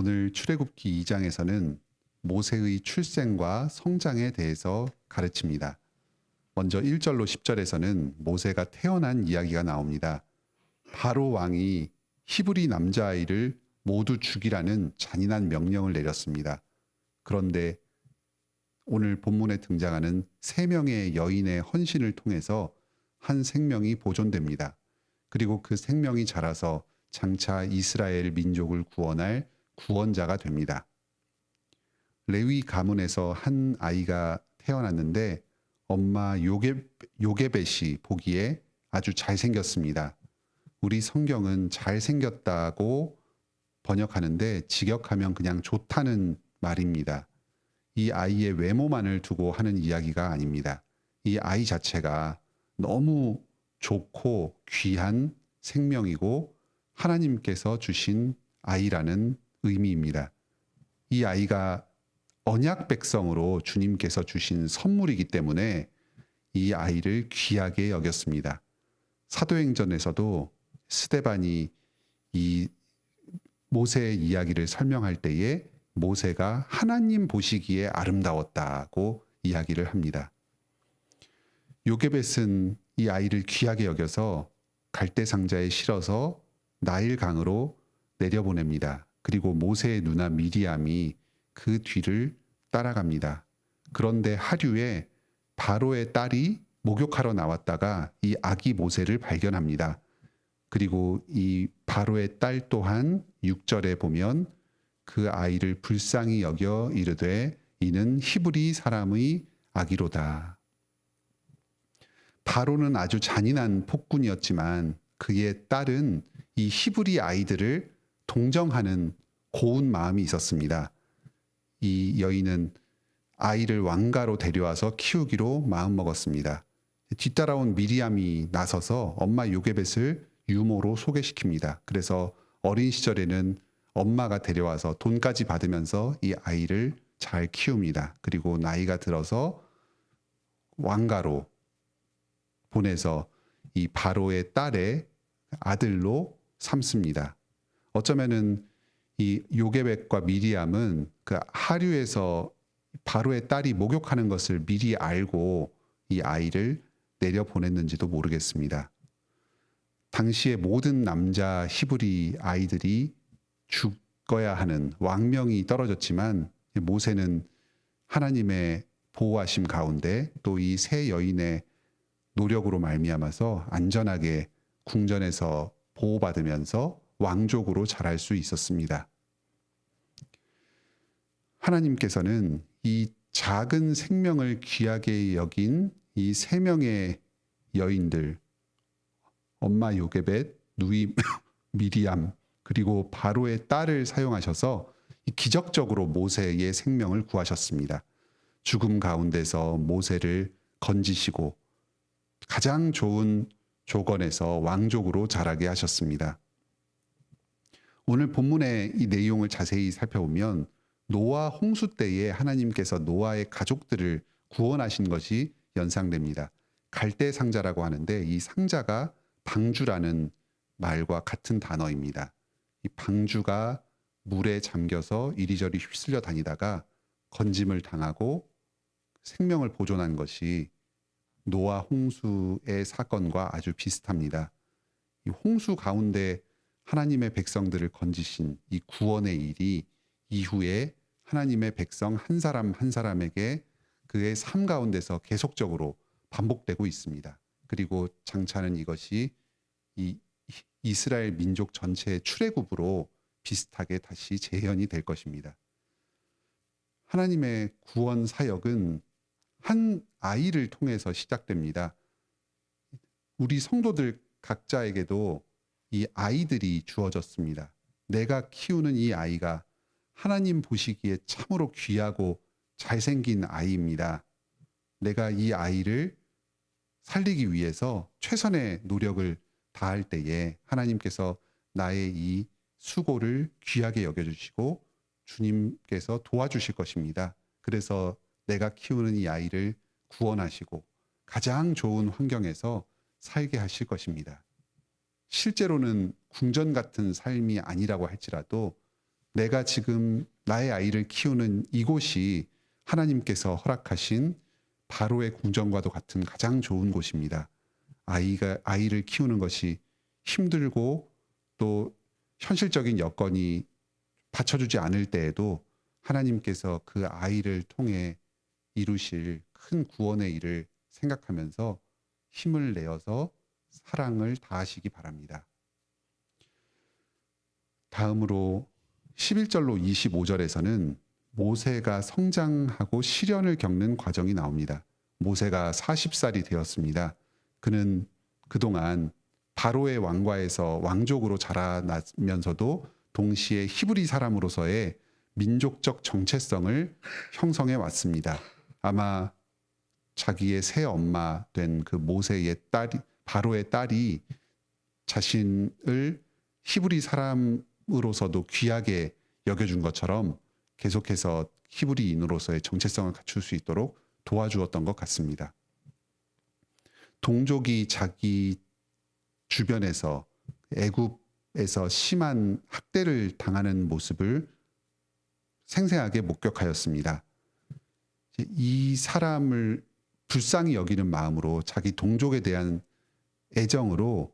오늘 출애굽기 2장에서는 모세의 출생과 성장에 대해서 가르칩니다. 먼저 1절로 10절에서는 모세가 태어난 이야기가 나옵니다. 바로 왕이 히브리 남자아이를 모두 죽이라는 잔인한 명령을 내렸습니다. 그런데 오늘 본문에 등장하는 3명의 여인의 헌신을 통해서 한 생명이 보존됩니다. 그리고 그 생명이 자라서 장차 이스라엘 민족을 구원할 구원자가 됩니다. 레위 가문에서 한 아이가 태어났는데 엄마 요게벳이 보기에 아주 잘생겼습니다. 우리 성경은 잘생겼다고 번역하는데 직역하면 그냥 좋다는 말입니다. 이 아이의 외모만을 두고 하는 이야기가 아닙니다. 이 아이 자체가 너무 좋고 귀한 생명이고 하나님께서 주신 아이라는 의미입니다. 이 아이가 언약 백성으로 주님께서 주신 선물이기 때문에 이 아이를 귀하게 여겼습니다. 사도행전에서도 스데반이 이 모세의 이야기를 설명할 때에 모세가 하나님 보시기에 아름다웠다고 이야기를 합니다. 요게벳은 이 아이를 귀하게 여겨서 갈대 상자에 실어서 나일 강으로 내려보냅니다. 그리고 모세의 누나 미리암이 그 뒤를 따라갑니다. 그런데 하류에 바로의 딸이 목욕하러 나왔다가 이 아기 모세를 발견합니다. 그리고 이 바로의 딸 또한 6절에 보면 그 아이를 불쌍히 여겨 이르되 이는 히브리 사람의 아기로다. 바로는 아주 잔인한 폭군이었지만 그의 딸은 이 히브리 아이들을 동정하는 고운 마음이 있었습니다. 이 여인은 아이를 왕가로 데려와서 키우기로 마음먹었습니다. 뒤따라온 미리암이 나서서 엄마 요게벳을 유모로 소개시킵니다. 그래서 어린 시절에는 엄마가 데려와서 돈까지 받으면서 이 아이를 잘 키웁니다. 그리고 나이가 들어서 왕가로 보내서 이 바로의 딸의 아들로 삼습니다. 어쩌면은 이 요게벳과 미리암은 그 하류에서 바로의 딸이 목욕하는 것을 미리 알고 이 아이를 내려보냈는지도 모르겠습니다. 당시의 모든 남자 히브리 아이들이 죽어야 하는 왕명이 떨어졌지만 모세는 하나님의 보호하심 가운데 또 이 세 여인의 노력으로 말미암아서 안전하게 궁전에서 보호받으면서 왕족으로 자랄 수 있었습니다. 하나님께서는 이 작은 생명을 귀하게 여긴 이 3명의 여인들, 엄마 요게벳, 누이 미리암, 그리고 바로의 딸을 사용하셔서 기적적으로 모세의 생명을 구하셨습니다. 죽음 가운데서 모세를 건지시고 가장 좋은 조건에서 왕족으로 자라게 하셨습니다. 오늘 본문의 이 내용을 자세히 살펴보면 노아 홍수 때에 하나님께서 노아의 가족들을 구원하신 것이 연상됩니다. 갈대 상자라고 하는데 이 상자가 방주라는 말과 같은 단어입니다. 이 방주가 물에 잠겨서 이리저리 휩쓸려 다니다가 건짐을 당하고 생명을 보존한 것이 노아 홍수의 사건과 아주 비슷합니다. 이 홍수 가운데 하나님의 백성들을 건지신 이 구원의 일이 이후에 하나님의 백성 한 사람 한 사람에게 그의 삶 가운데서 계속적으로 반복되고 있습니다. 그리고 장차는 이것이 이 이스라엘 민족 전체의 출애굽으로 비슷하게 다시 재현이 될 것입니다. 하나님의 구원 사역은 한 아이를 통해서 시작됩니다. 우리 성도들 각자에게도 이 아이들이 주어졌습니다. 내가 키우는 이 아이가 하나님 보시기에 참으로 귀하고 잘생긴 아이입니다. 내가 이 아이를 살리기 위해서 최선의 노력을 다할 때에 하나님께서 나의 이 수고를 귀하게 여겨주시고 주님께서 도와주실 것입니다. 그래서 내가 키우는 이 아이를 구원하시고 가장 좋은 환경에서 살게 하실 것입니다. 실제로는 궁전 같은 삶이 아니라고 할지라도 내가 지금 나의 아이를 키우는 이곳이 하나님께서 허락하신 바로의 궁전과도 같은 가장 좋은 곳입니다. 아이를 키우는 것이 힘들고 또 현실적인 여건이 받쳐주지 않을 때에도 하나님께서 그 아이를 통해 이루실 큰 구원의 일을 생각하면서 힘을 내어서 사랑을 다하시기 바랍니다. 다음으로 11절로 25절에서는 모세가 성장하고 시련을 겪는 과정이 나옵니다. 모세가 40살이 되었습니다. 그는 그동안 바로의 왕과에서 왕족으로 자라나면서도 동시에 히브리 사람으로서의 민족적 정체성을 형성해 왔습니다. 아마 자기의 새 엄마 된 그 모세의 딸이, 바로의 딸이 자신을 히브리 사람으로서도 귀하게 여겨준 것처럼 계속해서 히브리인으로서의 정체성을 갖출 수 있도록 도와주었던 것 같습니다. 동족이 자기 주변에서 애굽에서 심한 학대를 당하는 모습을 생생하게 목격하였습니다. 이 사람을 불쌍히 여기는 마음으로 자기 동족에 대한 애정으로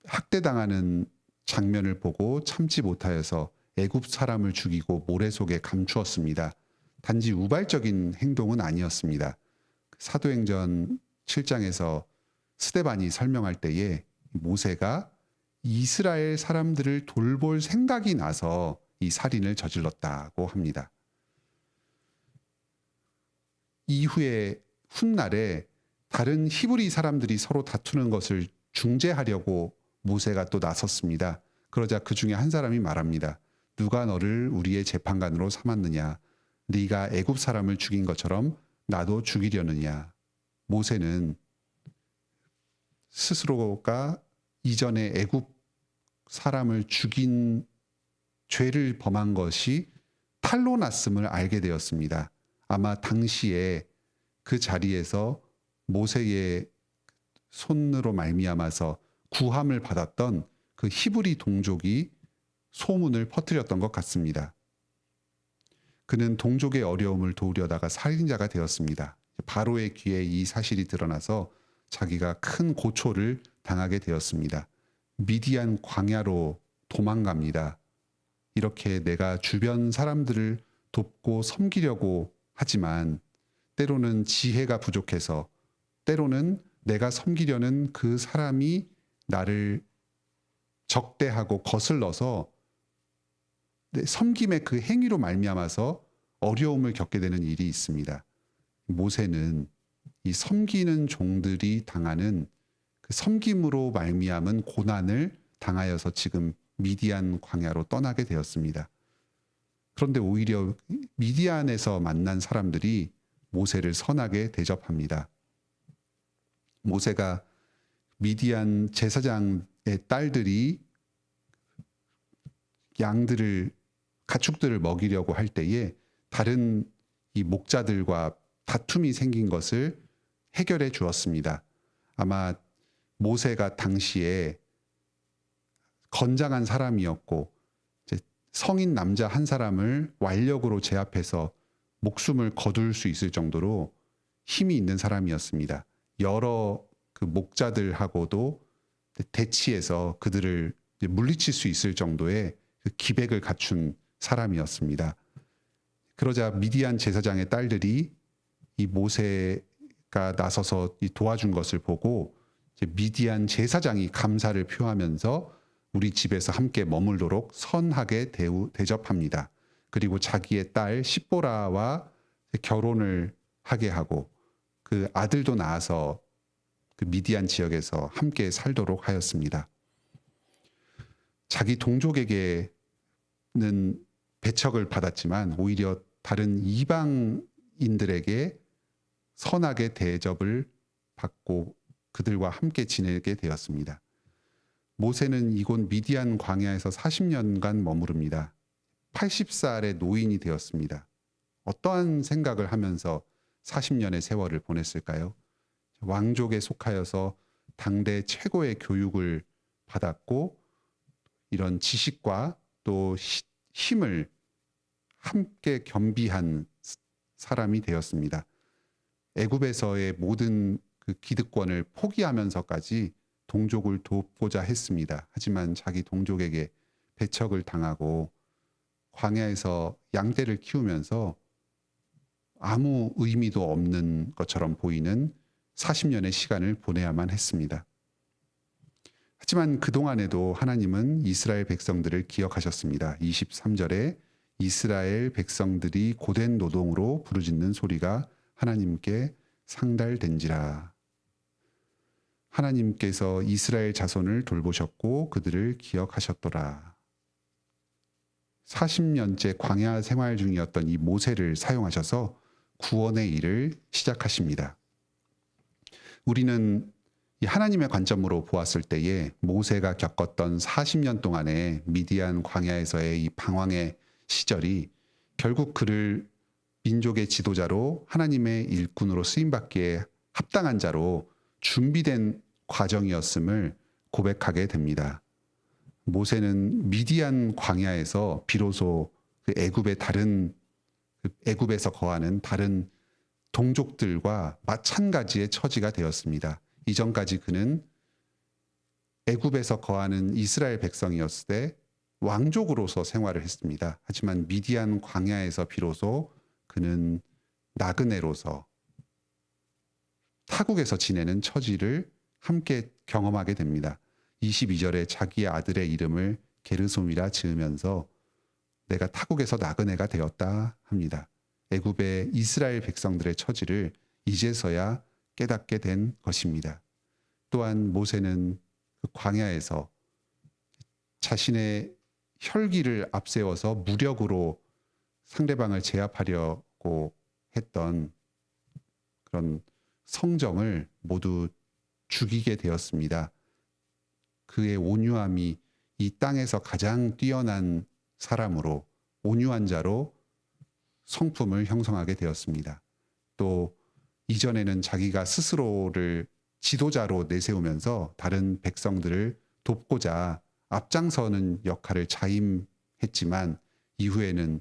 학대당하는 장면을 보고 참지 못하여서 애굽 사람을 죽이고 모래 속에 감추었습니다. 단지 우발적인 행동은 아니었습니다. 사도행전 7장에서 스데반이 설명할 때에 모세가 이스라엘 사람들을 돌볼 생각이 나서 이 살인을 저질렀다고 합니다. 이후에 훗날에 다른 히브리 사람들이 서로 다투는 것을 중재하려고 모세가 또 나섰습니다. 그러자 그 중에 한 사람이 말합니다. 누가 너를 우리의 재판관으로 삼았느냐? 네가 애굽 사람을 죽인 것처럼 나도 죽이려느냐? 모세는 스스로가 이전에 애굽 사람을 죽인 죄를 범한 것이 탈로 났음을 알게 되었습니다. 아마 당시에 그 자리에서 모세의 손으로 말미암아서 구함을 받았던 그 히브리 동족이 소문을 퍼뜨렸던 것 같습니다. 그는 동족의 어려움을 도우려다가 살인자가 되었습니다. 바로의 귀에 이 사실이 드러나서 자기가 큰 고초를 당하게 되었습니다. 미디안 광야로 도망갑니다. 이렇게 내가 주변 사람들을 돕고 섬기려고 하지만 때로는 지혜가 부족해서 때로는 내가 섬기려는 그 사람이 나를 적대하고 거슬러서 섬김의 그 행위로 말미암아서 어려움을 겪게 되는 일이 있습니다. 모세는 이 섬기는 종들이 당하는 그 섬김으로 말미암은 고난을 당하여서 지금 미디안 광야로 떠나게 되었습니다. 그런데 오히려 미디안에서 만난 사람들이 모세를 선하게 대접합니다. 모세가 미디안 제사장의 딸들이 가축들을 먹이려고 할 때에 다른 이 목자들과 다툼이 생긴 것을 해결해 주었습니다. 아마 모세가 당시에 건장한 사람이었고 성인 남자 한 사람을 완력으로 제압해서 목숨을 거둘 수 있을 정도로 힘이 있는 사람이었습니다. 여러 그 목자들하고도 대치해서 그들을 물리칠 수 있을 정도의 그 기백을 갖춘 사람이었습니다. 그러자 미디안 제사장의 딸들이 이 모세가 나서서 도와준 것을 보고 미디안 제사장이 감사를 표하면서 우리 집에서 함께 머물도록 선하게 대접합니다. 그리고 자기의 딸 십보라와 결혼을 하게 하고 그 아들도 낳아서 그 미디안 지역에서 함께 살도록 하였습니다. 자기 동족에게는 배척을 받았지만 오히려 다른 이방인들에게 선하게 대접을 받고 그들과 함께 지내게 되었습니다. 모세는 이곳 미디안 광야에서 40년간 머무릅니다. 80살의 노인이 되었습니다. 어떠한 생각을 하면서 40년의 세월을 보냈을까요? 왕족에 속하여서 당대 최고의 교육을 받았고 이런 지식과 또 힘을 함께 겸비한 사람이 되었습니다. 애굽에서의 모든 그 기득권을 포기하면서까지 동족을 돕고자 했습니다. 하지만 자기 동족에게 배척을 당하고 광야에서 양떼를 키우면서 아무 의미도 없는 것처럼 보이는 40년의 시간을 보내야만 했습니다. 하지만 그동안에도 하나님은 이스라엘 백성들을 기억하셨습니다. 23절에 이스라엘 백성들이 고된 노동으로 부르짖는 소리가 하나님께 상달된지라. 하나님께서 이스라엘 자손을 돌보셨고 그들을 기억하셨더라. 40년째 광야 생활 중이었던 이 모세를 사용하셔서 구원의 일을 시작하십니다. 우리는 이 하나님의 관점으로 보았을 때에 모세가 겪었던 40년 동안의 미디안 광야에서의 이 방황의 시절이 결국 그를 민족의 지도자로 하나님의 일꾼으로 쓰임받기에 합당한 자로 준비된 과정이었음을 고백하게 됩니다. 모세는 미디안 광야에서 비로소 그 애굽에서 거하는 다른 동족들과 마찬가지의 처지가 되었습니다. 이전까지 그는 애굽에서 거하는 이스라엘 백성이었을 때 왕족으로서 생활을 했습니다. 하지만 미디안 광야에서 비로소 그는 나그네로서 타국에서 지내는 처지를 함께 경험하게 됩니다. 22절에 자기의 아들의 이름을 게르솜이라 지으면서 내가 타국에서 나그네가 되었다 합니다. 애굽의 이스라엘 백성들의 처지를 이제서야 깨닫게 된 것입니다. 또한 모세는 그 광야에서 자신의 혈기를 앞세워서 무력으로 상대방을 제압하려고 했던 그런 성정을 모두 죽이게 되었습니다. 그의 온유함이 이 땅에서 가장 뛰어난 사람으로 온유한 자로 성품을 형성하게 되었습니다. 또 이전에는 자기가 스스로를 지도자로 내세우면서 다른 백성들을 돕고자 앞장서는 역할을 자임했지만 이후에는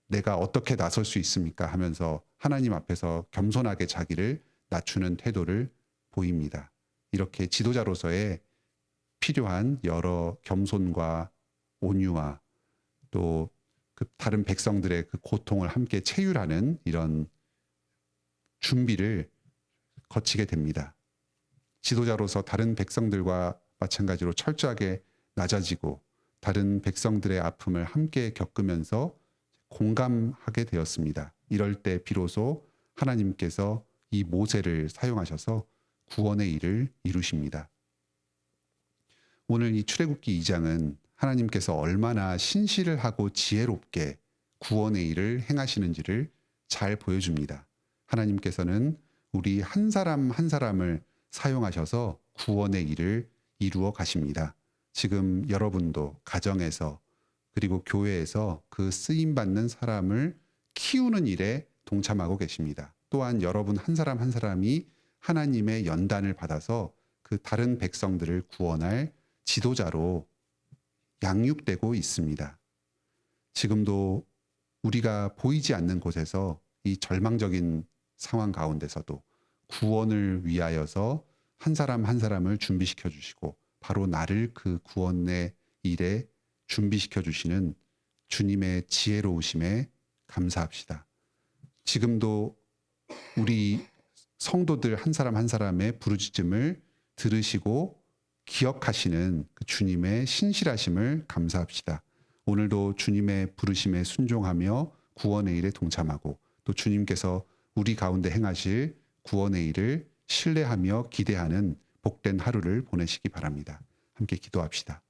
내가 어떻게 나설 수 있습니까 하면서 하나님 앞에서 겸손하게 자기를 낮추는 태도를 보입니다. 이렇게 지도자로서의 필요한 여러 겸손과 온유와 또 그 다른 백성들의 그 고통을 함께 체휼하는 이런 준비를 거치게 됩니다. 지도자로서 다른 백성들과 마찬가지로 철저하게 낮아지고 다른 백성들의 아픔을 함께 겪으면서 공감하게 되었습니다. 이럴 때 비로소 하나님께서 이 모세를 사용하셔서 구원의 일을 이루십니다. 오늘 이 출애굽기 2장은 하나님께서 얼마나 신실을 하고 지혜롭게 구원의 일을 행하시는지를 잘 보여줍니다. 하나님께서는 우리 한 사람 한 사람을 사용하셔서 구원의 일을 이루어 가십니다. 지금 여러분도 가정에서 그리고 교회에서 그 쓰임받는 사람을 키우는 일에 동참하고 계십니다. 또한 여러분 한 사람 한 사람이 하나님의 연단을 받아서 그 다른 백성들을 구원할 지도자로 양육되고 있습니다. 지금도 우리가 보이지 않는 곳에서 이 절망적인 상황 가운데서도 구원을 위하여서 한 사람 한 사람을 준비시켜 주시고 바로 나를 그 구원의 일에 준비시켜 주시는 주님의 지혜로우심에 감사합시다. 지금도 우리 성도들 한 사람 한 사람의 부르짖음을 들으시고 기억하시는 그 주님의 신실하심을 감사합시다. 오늘도 주님의 부르심에 순종하며 구원의 일에 동참하고 또 주님께서 우리 가운데 행하실 구원의 일을 신뢰하며 기대하는 복된 하루를 보내시기 바랍니다. 함께 기도합시다.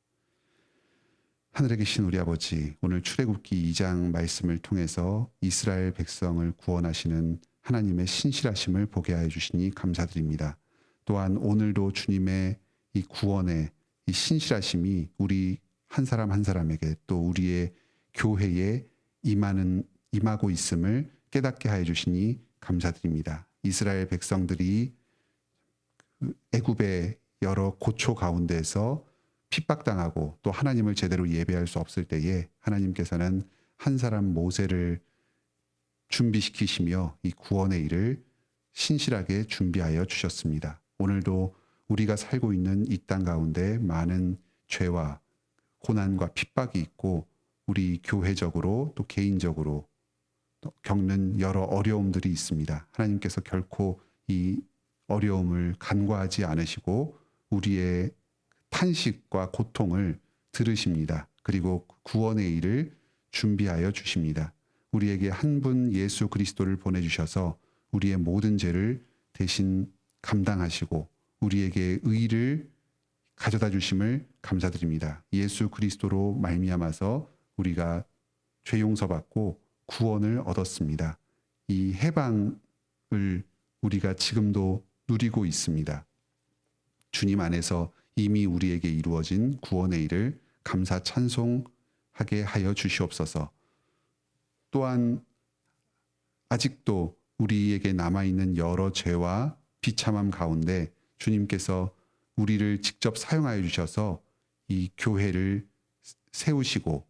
하늘에 계신 우리 아버지, 오늘 출애굽기 2장 말씀을 통해서 이스라엘 백성을 구원하시는 하나님의 신실하심을 보게 하여 주시니 감사드립니다. 또한 오늘도 주님의 이 구원의 이 신실하심이 우리 한 사람 한 사람에게 또 우리의 교회에 임하고 있음을 깨닫게 하여 주시니 감사드립니다. 이스라엘 백성들이 애굽의 여러 고초 가운데서 핍박당하고 또 하나님을 제대로 예배할 수 없을 때에 하나님께서는 한 사람 모세를 준비시키시며 이 구원의 일을 신실하게 준비하여 주셨습니다. 오늘도 우리가 살고 있는 이 땅 가운데 많은 죄와 고난과 핍박이 있고 우리 교회적으로 또 개인적으로 또 겪는 여러 어려움들이 있습니다. 하나님께서 결코 이 어려움을 간과하지 않으시고 우리의 탄식과 고통을 들으십니다. 그리고 구원의 일을 준비하여 주십니다. 우리에게 한 분 예수 그리스도를 보내주셔서 우리의 모든 죄를 대신 감당하시고 우리에게 의를 가져다 주심을 감사드립니다. 예수 그리스도로 말미암아서 우리가 죄 용서받고 구원을 얻었습니다. 이 해방을 우리가 지금도 누리고 있습니다. 주님 안에서 이미 우리에게 이루어진 구원의 일을 감사 찬송하게 하여 주시옵소서. 또한 아직도 우리에게 남아있는 여러 죄와 비참함 가운데 주님께서 우리를 직접 사용하여 주셔서 이 교회를 세우시고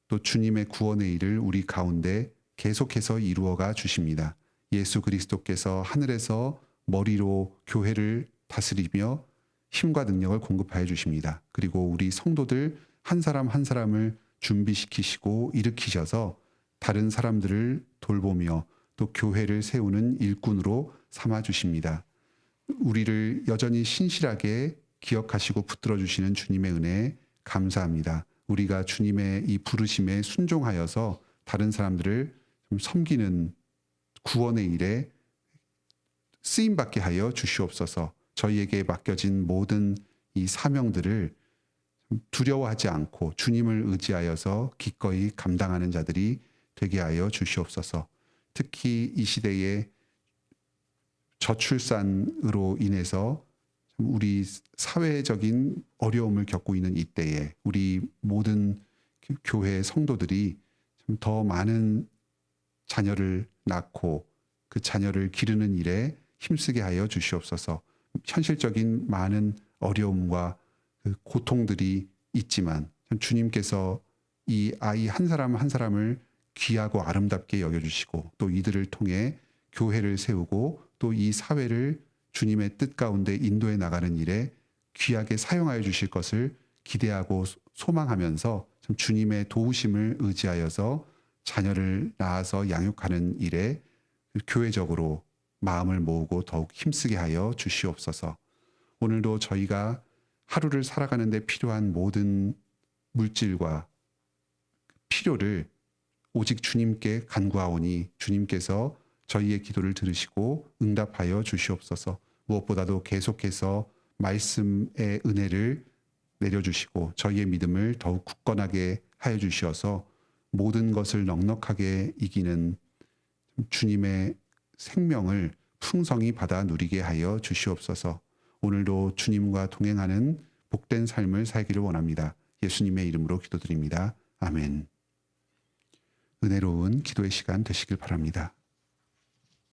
또 주님의 구원의 일을 우리 가운데 계속해서 이루어가 주십니다. 예수 그리스도께서 하늘에서 머리로 교회를 다스리며 힘과 능력을 공급하여 주십니다. 그리고 우리 성도들 한 사람 한 사람을 준비시키시고 일으키셔서 다른 사람들을 돌보며 또 교회를 세우는 일꾼으로 삼아 주십니다. 우리를 여전히 신실하게 기억하시고 붙들어 주시는 주님의 은혜에 감사합니다. 우리가 주님의 이 부르심에 순종하여서 다른 사람들을 좀 섬기는 구원의 일에 쓰임받게 하여 주시옵소서. 저희에게 맡겨진 모든 이 사명들을 두려워하지 않고 주님을 의지하여서 기꺼이 감당하는 자들이 되게 하여 주시옵소서. 특히 이 시대에 저출산으로 인해서 우리 사회적인 어려움을 겪고 있는 이때에 우리 모든 교회 성도들이 좀 더 많은 자녀를 낳고 그 자녀를 기르는 일에 힘쓰게 하여 주시옵소서. 현실적인 많은 어려움과 그 고통들이 있지만 주님께서 이 아이 한 사람 한 사람을 귀하고 아름답게 여겨주시고 또 이들을 통해 교회를 세우고 또 이 사회를 주님의 뜻 가운데 인도해 나가는 일에 귀하게 사용하여 주실 것을 기대하고 소망하면서 참 주님의 도우심을 의지하여서 자녀를 낳아서 양육하는 일에 교회적으로 마음을 모으고 더욱 힘쓰게 하여 주시옵소서. 오늘도 저희가 하루를 살아가는 데 필요한 모든 물질과 필요를 오직 주님께 간구하오니 주님께서 저희의 기도를 들으시고 응답하여 주시옵소서. 무엇보다도 계속해서 말씀의 은혜를 내려주시고 저희의 믿음을 더욱 굳건하게 하여 주시어서 모든 것을 넉넉하게 이기는 주님의 생명을 풍성히 받아 누리게 하여 주시옵소서. 오늘도 주님과 동행하는 복된 삶을 살기를 원합니다. 예수님의 이름으로 기도드립니다. 아멘. 은혜로운 기도의 시간 되시길 바랍니다.